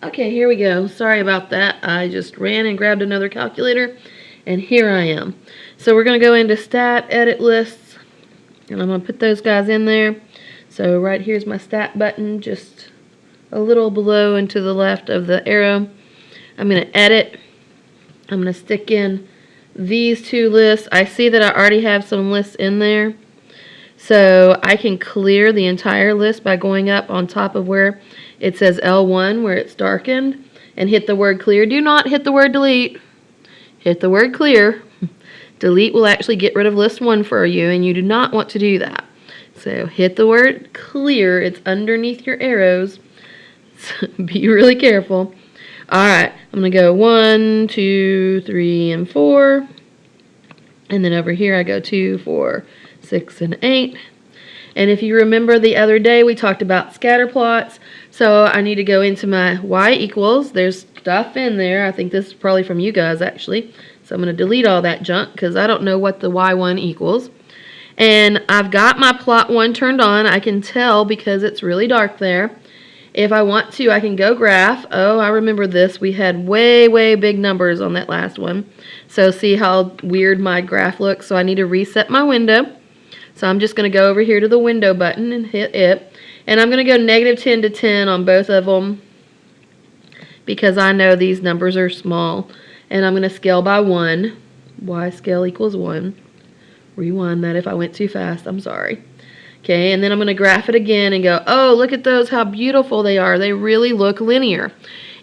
Okay, here we go. Sorry about that. I just ran and grabbed another calculator, and here I am. So we're going to go into Stat, Edit Lists, and I'm going to put those guys in there. So right here's my Stat button, just a little below and to the left of the arrow. I'm going to edit. I'm going to stick in these two lists. I see that I already have some lists in there. So I can clear the entire list by going up on top of where it says L1, where it's darkened, and hit the word clear. Do not hit the word delete. Hit the word clear. Delete will actually get rid of list 1 for you, and you do not want to do that. So hit the word clear. It's underneath your arrows. So be really careful. Alright, I'm going to go 1, 2, 3, and 4. And then over here I go 2, 4, 6, and 8. And if you remember the other day, we talked about scatter plots. So I need to go into my y equals. There's stuff in there. I think this is probably from you guys, actually. So I'm going to delete all that junk because I don't know what the y1 equals. And I've got my plot 1 turned on. I can tell because it's really dark there. If I want to, I can go graph. Oh, I remember this. We had way, way big numbers on that last one. So see how weird my graph looks. So I need to reset my window. So I'm just going to go over here to the window button and hit it. And I'm going to go -10 to 10 on both of them because I know these numbers are small. And I'm going to scale by 1. Y scale equals 1. Rewind that if I went too fast. I'm sorry. Okay, and then I'm going to graph it again and go, oh, look at those, how beautiful they are. They really look linear.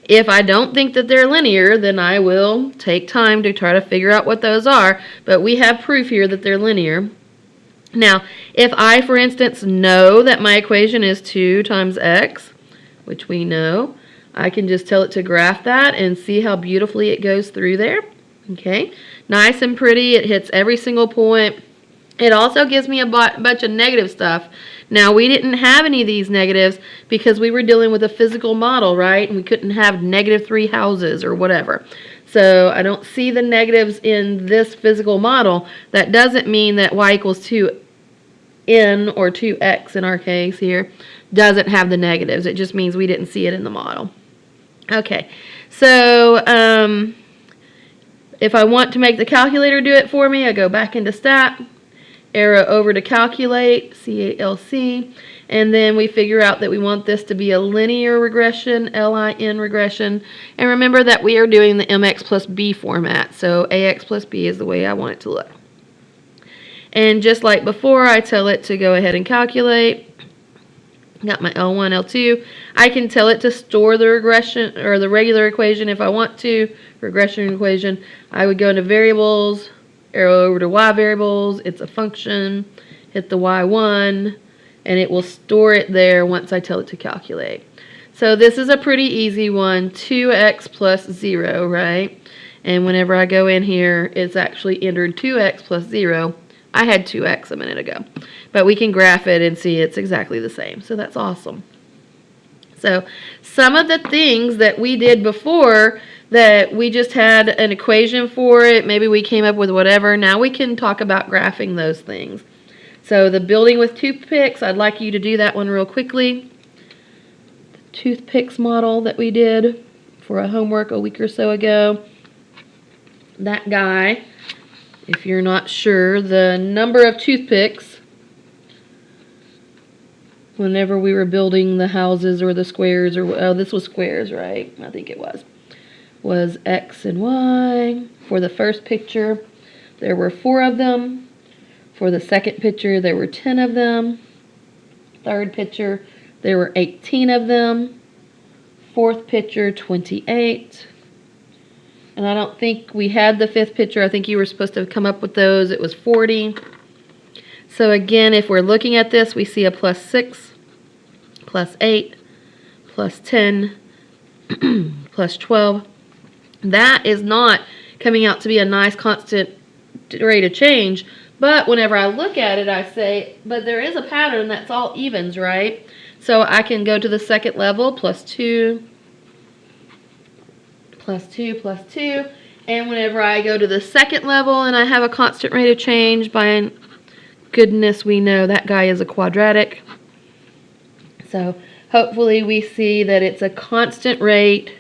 If I don't think that they're linear, then I will take time to try to figure out what those are. But we have proof here that they're linear. Now, if I, for instance, know that my equation is 2 times x, which we know, I can just tell it to graph that and see how beautifully it goes through there. Okay, nice and pretty. It hits every single point. It also gives me a bunch of negative stuff. Now, we didn't have any of these negatives because we were dealing with a physical model, right? And we couldn't have -3 houses or whatever. So I don't see the negatives in this physical model. That doesn't mean that y equals 2n or 2x in our case here doesn't have the negatives. It just means we didn't see it in the model. Okay, so if I want to make the calculator do it for me, I go back into Stat, arrow over to Calculate, C-A-L-C, and then we figure out that we want this to be a linear regression, L-I-N regression, and remember that we are doing the MX plus B format, so AX plus B is the way I want it to look. And just like before, I tell it to go ahead and calculate. Got my L1, L2. I can tell it to store the regression or the regular equation if I want to, regression equation. I would go into variables, arrow over to y variables. It's a function. Hit the y1, and it will store it there once I tell it to calculate. So this is a pretty easy one, 2x plus 0, right? And whenever I go in here, it's actually entered 2x plus 0. I had 2x a minute ago. But we can graph it and see it's exactly the same. So that's awesome. So some of the things that we did before that we just had an equation for it, maybe we came up with whatever, now we can talk about graphing those things. So the building with toothpicks, I'd like you to do that one real quickly. The toothpicks model that we did for a homework a week or so ago. That guy, if you're not sure, the number of toothpicks whenever we were building the houses or the squares, or oh, this was squares, right? I think it was X and Y. For the first picture, there were 4 of them. For the second picture, there were 10 of them. Third picture, there were 18 of them. Fourth picture, 28. And I don't think we had the 5th picture. I think you were supposed to come up with those. It was 40. So again, if we're looking at this, we see a plus 6, plus 8, plus 10, plus 12. That is not coming out to be a nice constant rate of change. But whenever I look at it, I say, but there is a pattern that's all evens, right? So I can go to the second level, plus 2, plus 2, plus 2. And whenever I go to the second level and I have a constant rate of change, by goodness we know that guy is a quadratic. So hopefully we see that it's a constant rate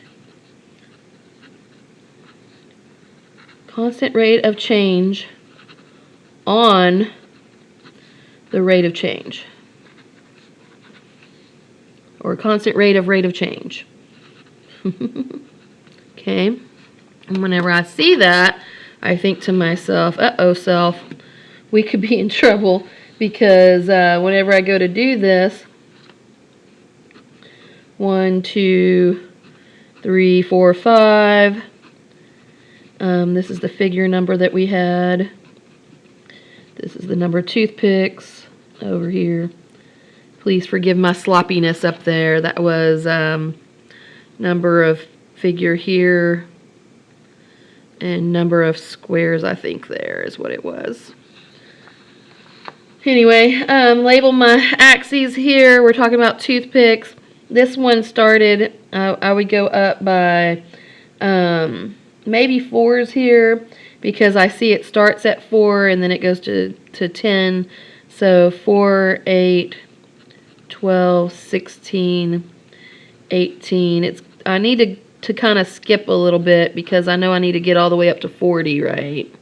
of change on the rate of change, or constant rate of change. Okay, and whenever I see that, I think to myself, uh-oh, self, we could be in trouble, because whenever I go to do this, 1, 2, 3, 4, 5, this is the figure number that we had. This is the number of toothpicks over here. Please forgive my sloppiness up there. That was number of figure here, and number of squares, I think there is what it was. Anyway, label my axes here. We're talking about toothpicks. This one started, I would go up by maybe 4s here, because I see it starts at 4 and then it goes to 10. So 4, 8, 12, 16, 18. I need to kind of skip a little bit, because I know I need to get all the way up to 40, right?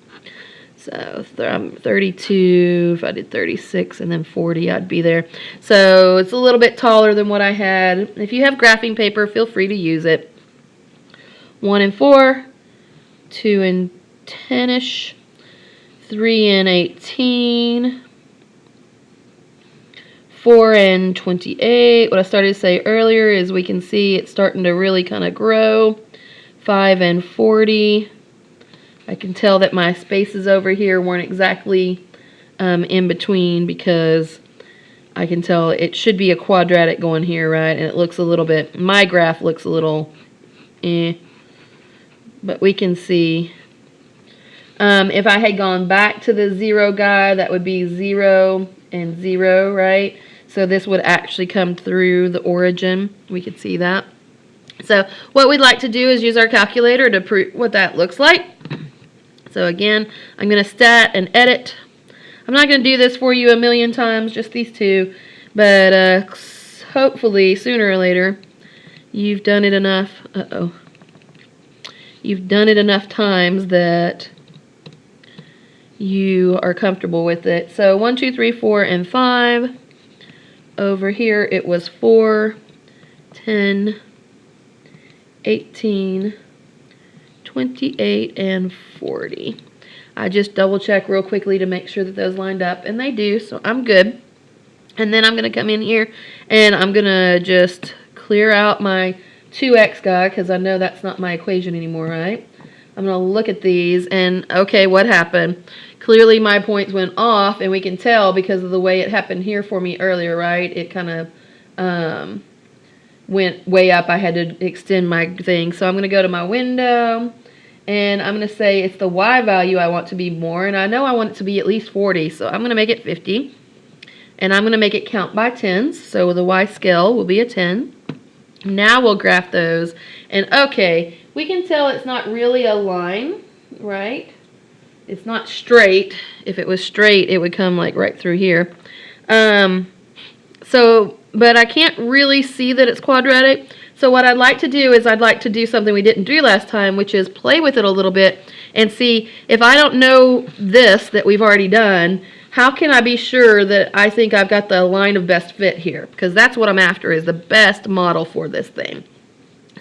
So I'm 32, if I did 36 and then 40, I'd be there. So it's a little bit taller than what I had. If you have graphing paper, feel free to use it. 1 and 4, 2 and 10-ish, 3 and 18, 4 and 28. What I started to say earlier is we can see it's starting to really kind of grow. 5 and 40. I can tell that my spaces over here weren't exactly in between, because I can tell it should be a quadratic going here, right? And it looks a little bit, my graph looks a little but we can see if I had gone back to the 0 guy, that would be 0 and 0, right? So this would actually come through the origin. We could see that. So what we'd like to do is use our calculator to prove what that looks like. So again, I'm going to stat and edit. I'm not going to do this for you a million times, just these two, but hopefully sooner or later you've done it enough. You've done it enough times that you are comfortable with it. So 1, 2, 3, 4, and 5. Over here it was 4, 10, 18, 28, and 40. I just double check real quickly to make sure that those lined up, and they do, so I'm good. And then I'm going to come in here and I'm going to just clear out my 2x guy, because I know that's not my equation anymore, right? I'm going to look at these, and okay, what happened? Clearly my points went off, and we can tell because of the way it happened here for me earlier, right? It kind of went way up. I had to extend my thing. So I'm going to go to my window, and I'm going to say it's the y value I want to be more, and I know I want it to be at least 40, so I'm going to make it 50. And I'm going to make it count by tens, so the y scale will be a 10. Now we'll graph those, and okay, we can tell it's not really a line, right? It's not straight. If it was straight, it would come like right through here. But I can't really see that it's quadratic. So what I'd like to do is I'd like to do something we didn't do last time, which is play with it a little bit and see if I don't know this that we've already done, how can I be sure that I think I've got the line of best fit here? Because that's what I'm after, is the best model for this thing.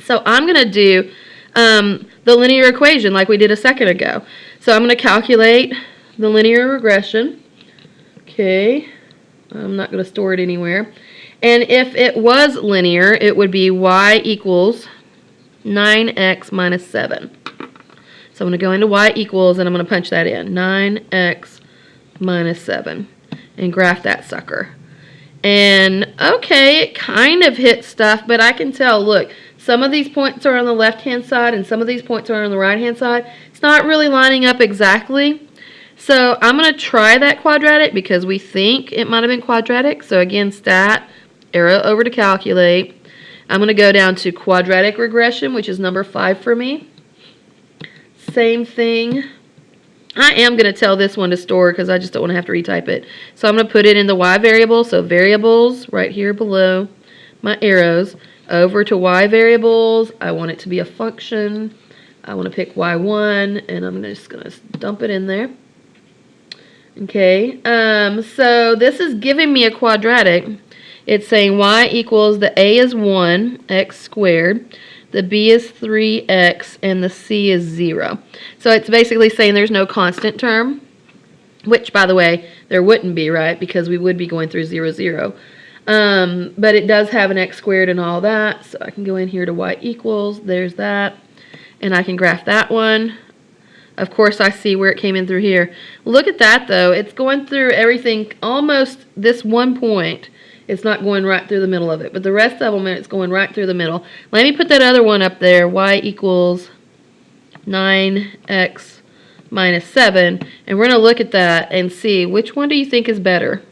So I'm going to do the linear equation like we did a second ago. So I'm going to calculate the linear regression. Okay, I'm not going to store it anywhere. And if it was linear, it would be y equals 9x minus 7. So I'm going to go into y equals, and I'm going to punch that in. 9x minus 7. And graph that sucker. And, okay, it kind of hits stuff, but I can tell, look, some of these points are on the left-hand side, and some of these points are on the right-hand side. It's not really lining up exactly. So I'm going to try that quadratic because we think it might have been quadratic. So again, stat, arrow over to calculate. I'm going to go down to quadratic regression, which is number 5 for me. Same thing. I am going to tell this one to store because I just don't want to have to retype it. So I'm going to put it in the y variable. So variables right here below. my arrows over to y variables. I want it to be a function. I want to pick y1, and I'm just going to dump it in there. Okay, so this is giving me a quadratic. It's saying y equals the a is 1, x squared, the b is 3x, and the c is 0. So it's basically saying there's no constant term, which, by the way, there wouldn't be, right, because we would be going through 0, 0. But it does have an x squared and all that, so I can go in here to y equals, there's that, and I can graph that one. Of course, I see where it came in through here. Look at that, though. It's going through everything, almost this one point. It's not going right through the middle of it, but the rest of them, it's going right through the middle. Let me put that other one up there, y equals 9x minus 7, and we're going to look at that and see which one do you think is better.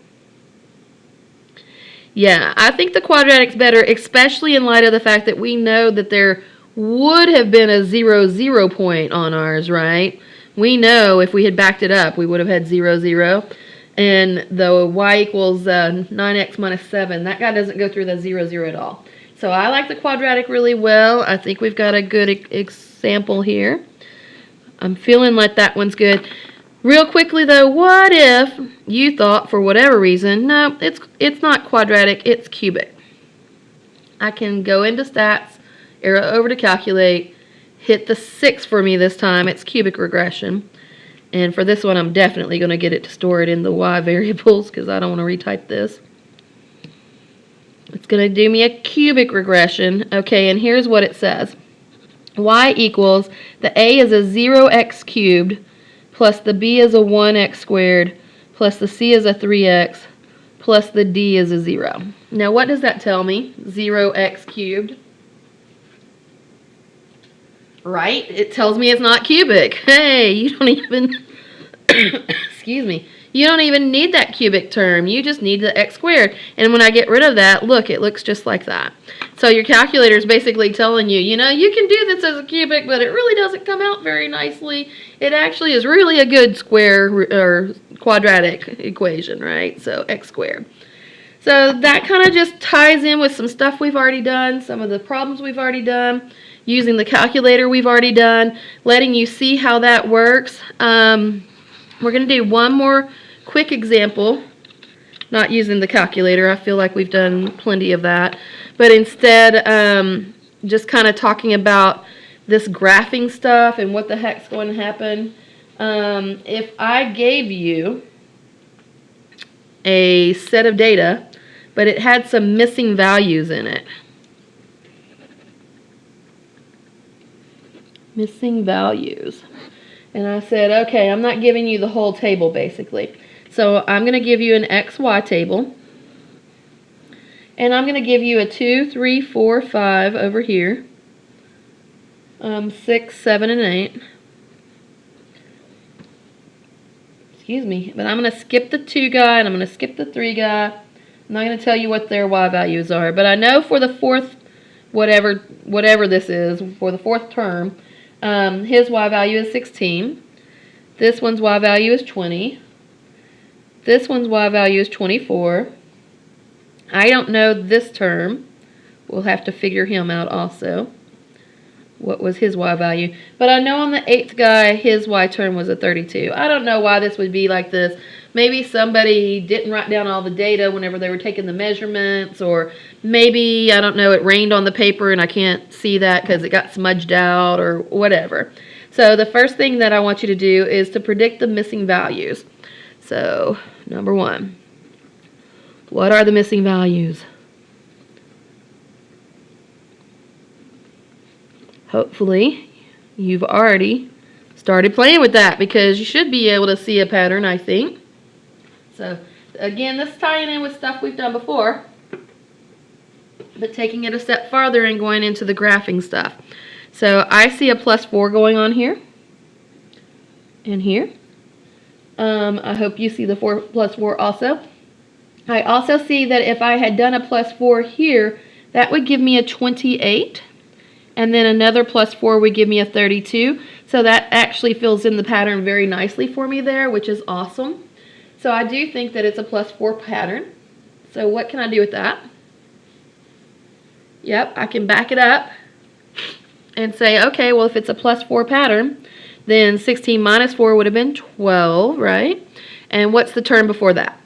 Yeah, I think the quadratic's better, especially in light of the fact that we know that there would have been a 0, 0 point on ours, right? We know if we had backed it up, we would have had 0, 0. And the y equals 9x minus 7, that guy doesn't go through the 0, 0 at all. So I like the quadratic really well. I think we've got a good example here. I'm feeling like that one's good. Real quickly though, what if you thought for whatever reason, no, it's not quadratic, it's cubic. I can go into stats, arrow over to calculate, hit the 6 for me this time. It's cubic regression. And for this one, I'm definitely going to get it to store it in the y variables because I don't want to retype this. It's going to do me a cubic regression. Okay, and here's what it says. Y equals, the a is a 0x cubed, plus the b is a 1x squared, plus the c is a 3x, plus the d is a 0. Now, what does that tell me? 0x cubed. Right? It tells me it's not cubic. Hey, you don't even, excuse me, you don't even need that cubic term. You just need the x squared. And when I get rid of that, look, it looks just like that. So your calculator is basically telling you, you know, you can do this as a cubic, but it really doesn't come out very nicely. It actually is really a good square or quadratic equation, right? So x squared. So that kind of just ties in with some stuff we've already done, some of the problems we've already done, using the calculator we've already done, letting you see how that works. We're going to do one more quick example, not using the calculator. I feel like we've done plenty of that. But instead, just kind of talking about this graphing stuff and what the heck's going to happen. If I gave you a set of data, but it had some missing values in it. Missing values. And I said, okay, I'm not giving you the whole table basically. So I'm going to give you an XY table. And I'm going to give you a 2, 3, 4, 5 over here. 6, 7, and 8. Excuse me. But I'm going to skip the 2 guy and I'm going to skip the 3 guy. I'm not going to tell you what their Y values are. But I know for the fourth, whatever this is, for the fourth term, his Y value is 16. This one's Y value is 20. This one's Y value is 24. I don't know this term. We'll have to figure him out also. What was his Y value? But I know on the 8th guy, his Y term was a 32. I don't know why this would be like this. Maybe somebody didn't write down all the data whenever they were taking the measurements, or maybe, I don't know, it rained on the paper and I can't see that because it got smudged out or whatever. So the first thing that I want you to do is to predict the missing values. So, number 1. What are the missing values? Hopefully, you've already started playing with that because you should be able to see a pattern, I think. So, again, this is tying in with stuff we've done before, but taking it a step farther and going into the graphing stuff. So, I see a +4 going on here and here. I hope you see the +4 also. I also see that if I had done a +4 here, that would give me a 28. And then another +4 would give me a 32. So that actually fills in the pattern very nicely for me there, which is awesome. So I do think that it's a +4 pattern. So what can I do with that? Yep, I can back it up and say, okay, well, if it's a +4 pattern, then 16 minus 4 would have been 12, right? And what's the term before that?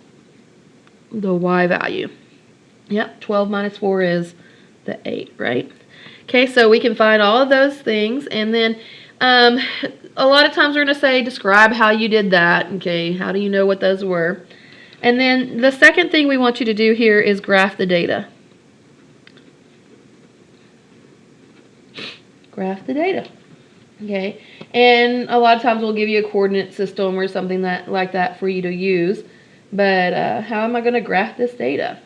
The y value. Yep, 12 minus 4 is the 8, right? Okay, so we can find all of those things, and then a lot of times we're going to say, describe how you did that. Okay, how do you know what those were? And then the second thing we want you to do here is graph the data. Graph the data. Okay, and a lot of times we'll give you a coordinate system or something like that for you to use. But how am I going to graph this data?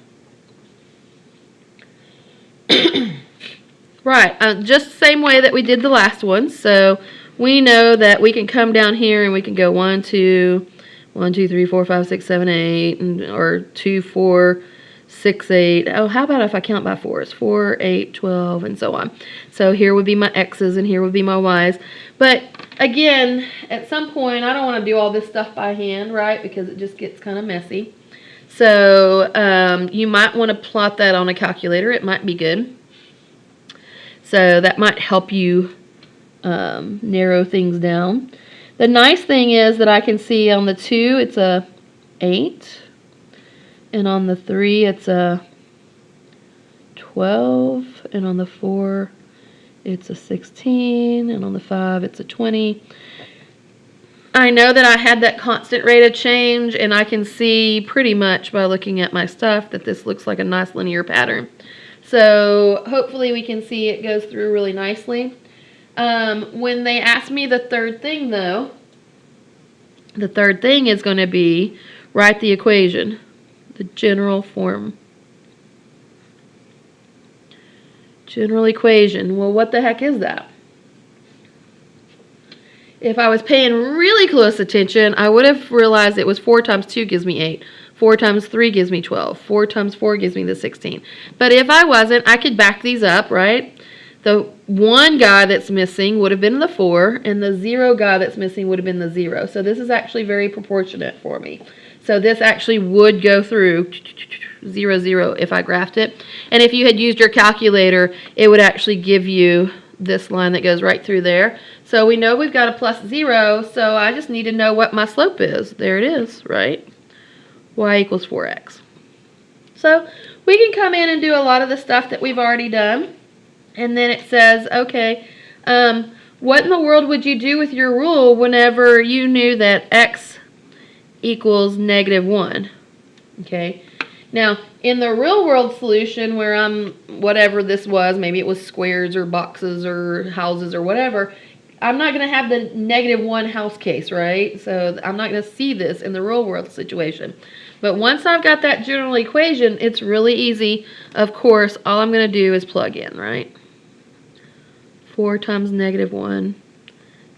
Right, just the same way that we did the last one. So we know that we can come down here and we can go 1, 2, 3, 4, 5, 6, 7, 8, or 2, 4, 6, 8. Oh, how about if I count by 4s? 4, 8, 12, and so on. So here would be my x's and here would be my y's. But again, at some point, I don't want to do all this stuff by hand, right? Because it just gets kind of messy. So you might want to plot that on a calculator. It might be good. So that might help you narrow things down. The nice thing is that I can see on the 2 it's a 8, and on the 3 it's a 12, and on the 4 it's a 16, and on the 5 it's a 20. I know that I had that constant rate of change, and I can see pretty much by looking at my stuff that this looks like a nice linear pattern. So hopefully we can see it goes through really nicely. When they ask me the third thing, though, the third thing is going to be write the equation, the general form. General equation. Well, what the heck is that? If I was paying really close attention, I would have realized it was 4 times 2 gives me 8. 4 times 3 gives me 12. 4 times 4 gives me the 16. But if I wasn't, I could back these up, right? The 1 guy that's missing would have been the 4, and the 0 guy that's missing would have been the 0. So this is actually very proportionate for me. So this actually would go through 0, 0 if I graphed it. And if you had used your calculator, it would actually give you this line that goes right through there. So we know we've got a +0, so I just need to know what my slope is. There it is, right? Y equals 4x. So we can come in and do a lot of the stuff that we've already done. And then it says, okay, what in the world would you do with your rule whenever you knew that x equals -1? Okay. Now, in the real world solution where I'm, whatever this was, maybe it was squares or boxes or houses or whatever, I'm not going to have the -1 house case, right? So I'm not going to see this in the real world situation. But once I've got that general equation, it's really easy. Of course, all I'm going to do is plug in, right? 4 times -1,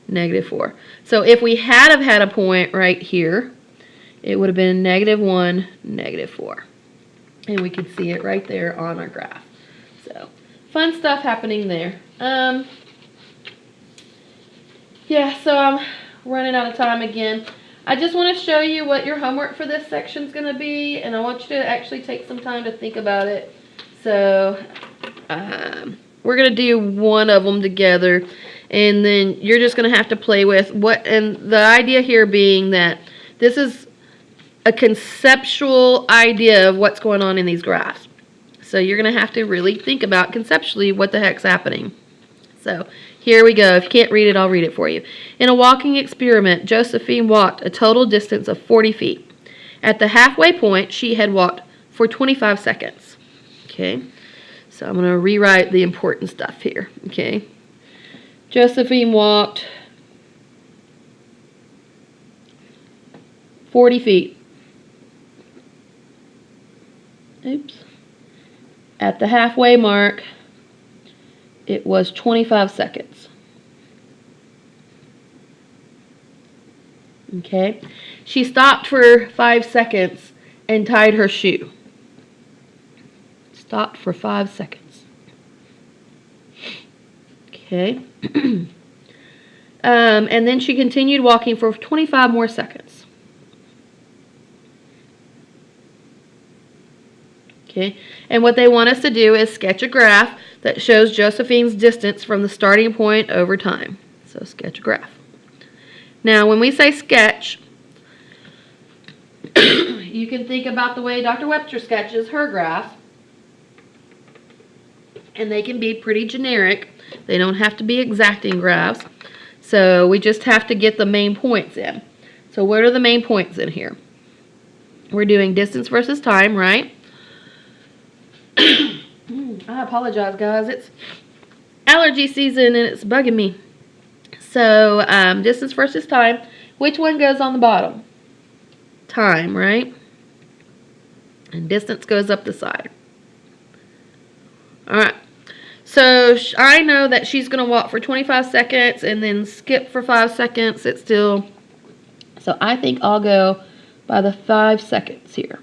-4. So if we had have had a point right here, it would have been -1, -4. And we could see it right there on our graph. So fun stuff happening there. Yeah, so I'm running out of time again. I just want to show you what your homework for this section is going to be, and I want you to actually take some time to think about it. So we're going to do one of them together, and then you're just going to have to play with what, and the idea here being that this is a conceptual idea of what's going on in these graphs. So you're going to have to really think about conceptually what the heck's happening. So here we go. If you can't read it, I'll read it for you. In a walking experiment, Josephine walked a total distance of 40 feet. At the halfway point, she had walked for 25 seconds. Okay, so I'm going to rewrite the important stuff here. Okay, Josephine walked 40 feet. Oops. At the halfway mark, it was 25 seconds. Okay. She stopped for 5 seconds and tied her shoe. Stopped for 5 seconds. Okay. And then she continued walking for 25 more seconds. Okay, and what they want us to do is sketch a graph that shows Josephine's distance from the starting point over time. So sketch a graph. Now, when we say sketch, you can think about the way Dr. Webster sketches her graphs. And they can be pretty generic. They don't have to be exacting graphs. So we just have to get the main points in. So what are the main points in here? We're doing distance versus time, right? I apologize, guys. It's allergy season and it's bugging me. So distance versus time. Which one goes on the bottom? Time, right? And distance goes up the side. All right. So I know that she's going to walk for 25 seconds and then skip for 5 seconds. It's still, so I think I'll go by the 5 seconds here.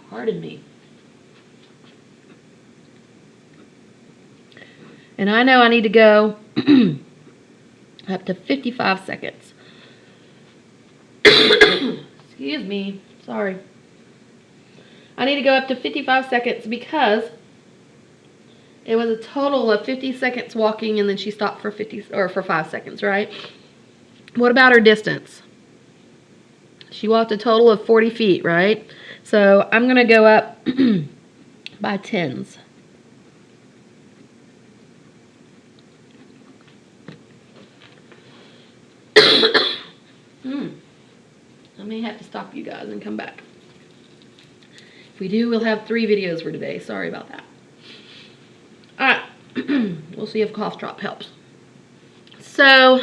Pardon me. And I know I need to go up to 55 seconds. Excuse me. Sorry. I need to go up to 55 seconds because it was a total of 50 seconds walking and then she stopped for 5 seconds, right? What about her distance? She walked a total of 40 feet, right? So I'm going to go up by tens. I may have to stop you guys and come back. If we do, we'll have 3 videos for today. Sorry about that. Alright. We'll see if cough drop helps. So,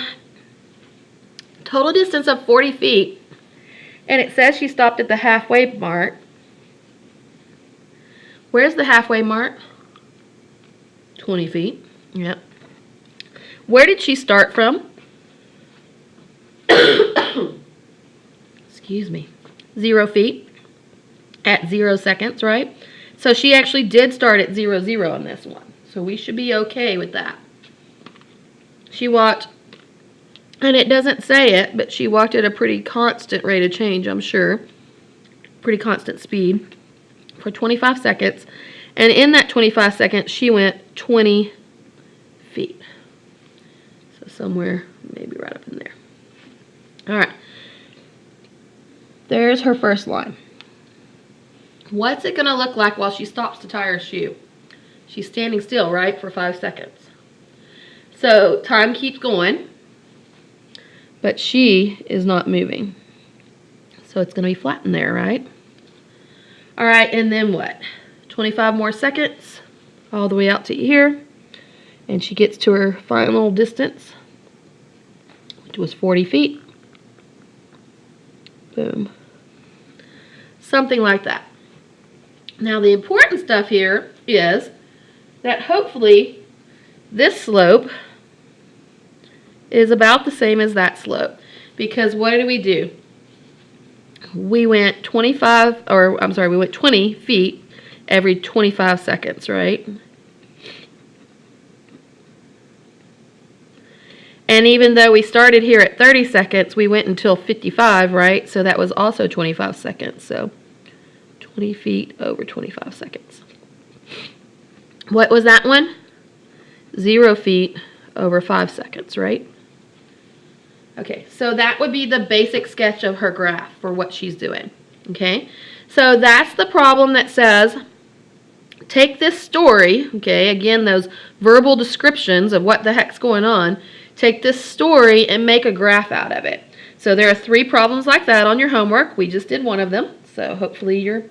total distance of 40 feet. And it says she stopped at the halfway mark. Where's the halfway mark? 20 feet. Yep. Where did she start from? Excuse me. 0 feet. At 0 seconds, right? So she actually did start at 0, 0 on this one. So we should be okay with that. She walked, and it doesn't say it, but she walked at a pretty constant rate of change, I'm sure. Pretty constant speed for 25 seconds. And in that 25 seconds, she went 20 feet. So somewhere, maybe right up in there. All right. There's her first line. What's it going to look like while she stops to tie her shoe? She's standing still, right, for 5 seconds. So time keeps going, but she is not moving. So it's going to be flat in there, right? All right, and then what? 25 more seconds, all the way out to here, and she gets to her final distance, which was 40 feet. Boom. Something like that. Now the important stuff here is that hopefully this slope is about the same as that slope. Because what did we do? We went 20 feet every 25 seconds, right? And even though we started here at 30 seconds, we went until 55, right? So that was also 25 seconds. So 20 feet over 25 seconds. What was that one? 0 feet over 5 seconds, right? Okay, so that would be the basic sketch of her graph for what she's doing. Okay, so that's the problem that says, take this story, okay, again, those verbal descriptions of what the heck's going on, take this story and make a graph out of it. So there are 3 problems like that on your homework. We just did one of them, so hopefully you're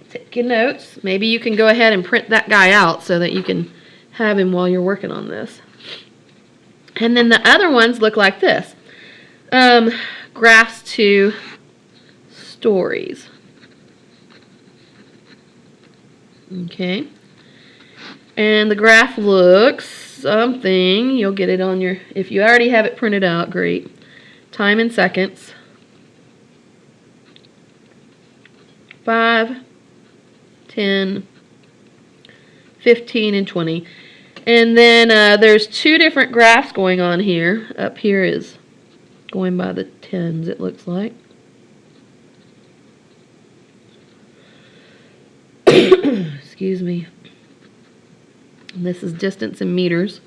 taking notes. Maybe you can go ahead and print that guy out so that you can have him while you're working on this. And then the other ones look like this. Graphs to stories. Okay. And the graph looks something. You'll get it on your, if you already have it printed out, great. Time in seconds. 5, 10, 15, and 20. And then there's 2 different graphs going on here. Up here is going by the tens, it looks like. Excuse me. And this is distance in meters.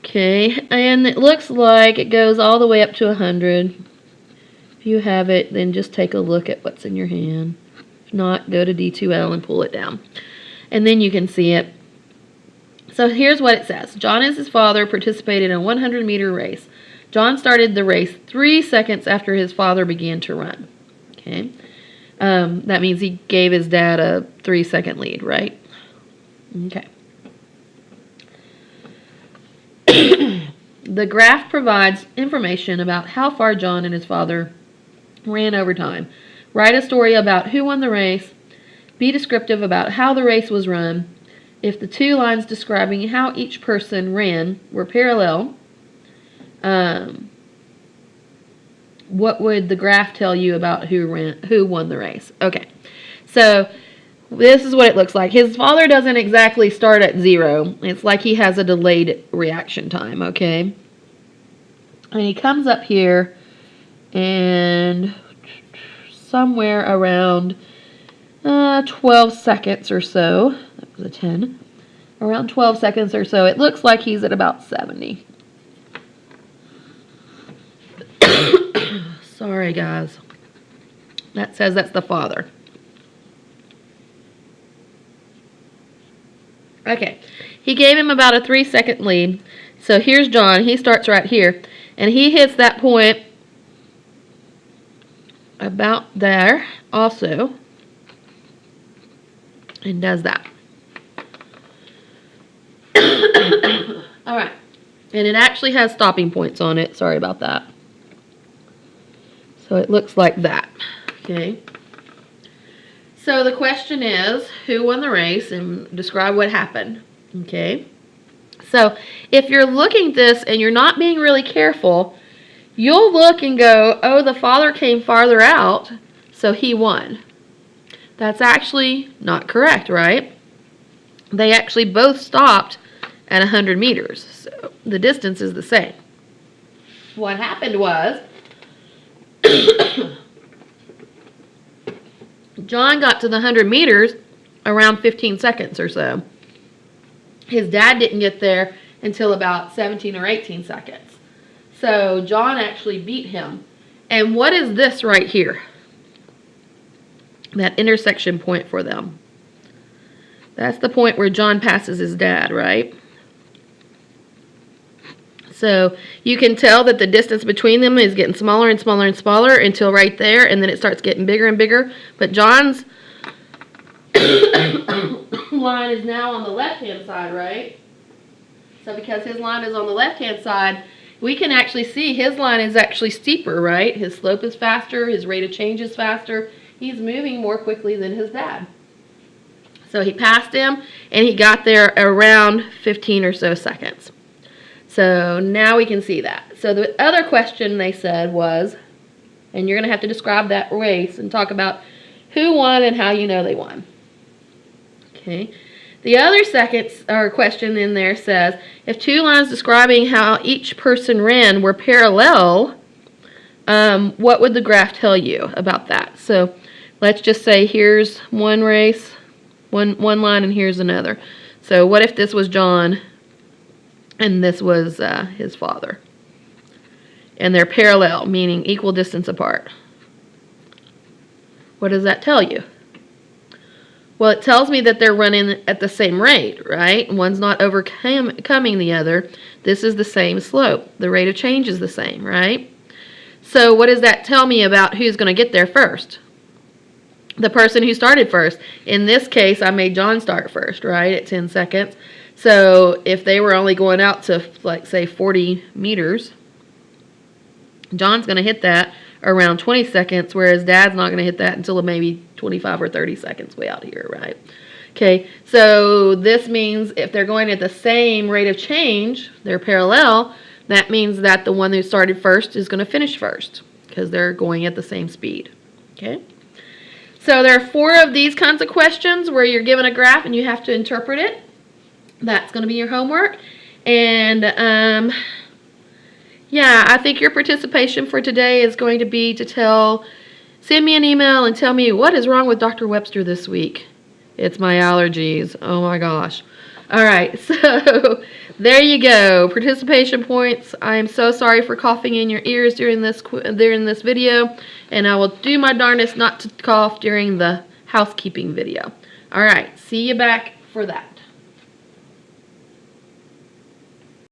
Okay, and it looks like it goes all the way up to 100. If you have it, then just take a look at what's in your hand. If not, go to D2L and pull it down. And then you can see it. So here's what it says. John and his father participated in a 100-meter race. John started the race 3 seconds after his father began to run. Okay, that means he gave his dad a 3-second lead, right? Okay. The graph provides information about how far John and his father ran over time. Write a story about who won the race. Be descriptive about how the race was run. If the two lines describing how each person ran were parallel, what would the graph tell you about who won the race? Okay, so this is what it looks like. His father doesn't exactly start at 0. It's like he has a delayed reaction time, okay? And he comes up here and somewhere around 12 seconds or so, that was a 10, around 12 seconds or so, it looks like he's at about 70. Sorry, guys. That says that's the father. Okay, he gave him about a 3-second lead. So here's John. He starts right here, and he hits that point about there also, and does that. All right, and it actually has stopping points on it. Sorry about that. So it looks like that. Okay. So the question is, who won the race, and describe what happened. Okay. So if you're looking at this and you're not being really careful, you'll look and go, oh, the father came farther out, so he won. That's actually not correct, right? They actually both stopped at 100 meters, so the distance is the same. What happened was John got to the 100 meters around 15 seconds or so. His dad didn't get there until about 17 or 18 seconds. So John actually beat him. And what is this right here? That intersection point for them. That's the point where John passes his dad, right? So you can tell that the distance between them is getting smaller and smaller and smaller until right there, and then it starts getting bigger and bigger. But John's line is now on the left-hand side, right? So because his line is on the left-hand side, we can actually see his line is actually steeper, right? His slope is faster, his rate of change is faster. He's moving more quickly than his dad. So he passed him, and he got there around 15 or so seconds. So now we can see that. So the other question they said was, and you're going to have to describe that race and talk about who won and how you know they won. Okay. The other question in there says, if two lines describing how each person ran were parallel, what would the graph tell you about that? So let's just say here's one race, one line, and here's another. So what if this was John and this was his father? And they're parallel, meaning equal distance apart. What does that tell you? Well, it tells me that they're running at the same rate, right? One's not overcoming the other. This is the same slope. The rate of change is the same, right? So what does that tell me about who's going to get there first? The person who started first. In this case, I made John start first, right, at 10 seconds. So if they were only going out to, like, say, 40 meters, John's going to hit that around 20 seconds, whereas Dad's not going to hit that until maybe 25 or 30 seconds way out here, right? Okay, so this means if they're going at the same rate of change, they're parallel, that means that the one who started first is going to finish first because they're going at the same speed, okay? So there are 4 of these kinds of questions where you're given a graph and you have to interpret it. That's going to be your homework. And yeah, I think your participation for today is going to be to tell Send me an email and tell me what is wrong with Dr. Webster this week. It's my allergies. Oh my gosh. All right, so there you go. Participation points. I am so sorry for coughing in your ears during this video, and I will do my darndest not to cough during the housekeeping video. All right, see you back for that.